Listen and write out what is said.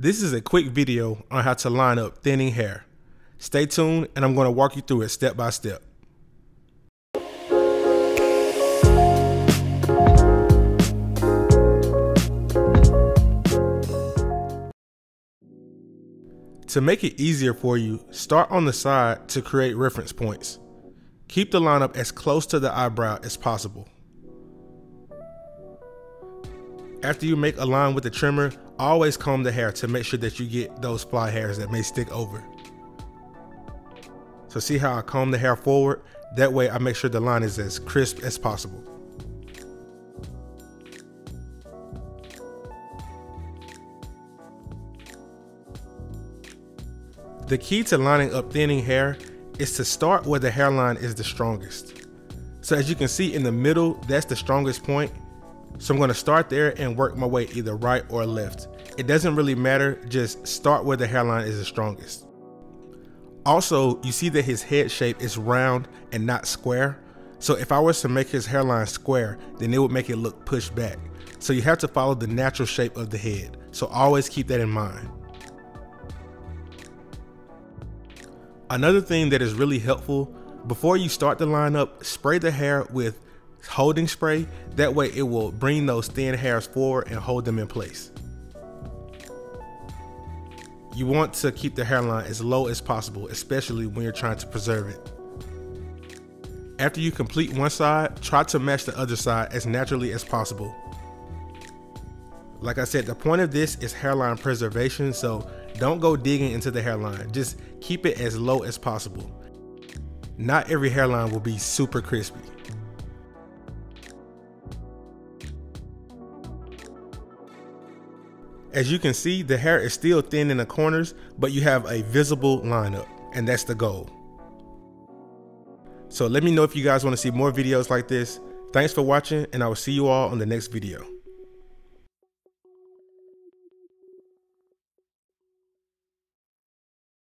This is a quick video on how to line up thinning hair. Stay tuned and I'm going to walk you through it step by step. To make it easier for you, start on the side to create reference points. Keep the lineup as close to the eyebrow as possible. After you make a line with the trimmer, always comb the hair to make sure that you get those fly hairs that may stick over. So see how I comb the hair forward? That way I make sure the line is as crisp as possible. The key to lining up thinning hair is to start where the hairline is the strongest. So as you can see in the middle, that's the strongest point. So I'm going to start there and work my way either right or left. It doesn't really matter, just start where the hairline is the strongest. Also, you see that his head shape is round and not square. So if I was to make his hairline square, then it would make it look pushed back. So you have to follow the natural shape of the head. So always keep that in mind. Another thing that is really helpful, before you start the lineup, spray the hair with holding spray. That way it will bring those thin hairs forward and hold them in place. You want to keep the hairline as low as possible, especially when you're trying to preserve it. After you complete one side, try to match the other side as naturally as possible. Like I said, the point of this is hairline preservation, so don't go digging into the hairline. Just keep it as low as possible. Not every hairline will be super crispy. As you can see, the hair is still thin in the corners, but you have a visible lineup, and that's the goal. So let me know if you guys want to see more videos like this. Thanks for watching, and I will see you all on the next video.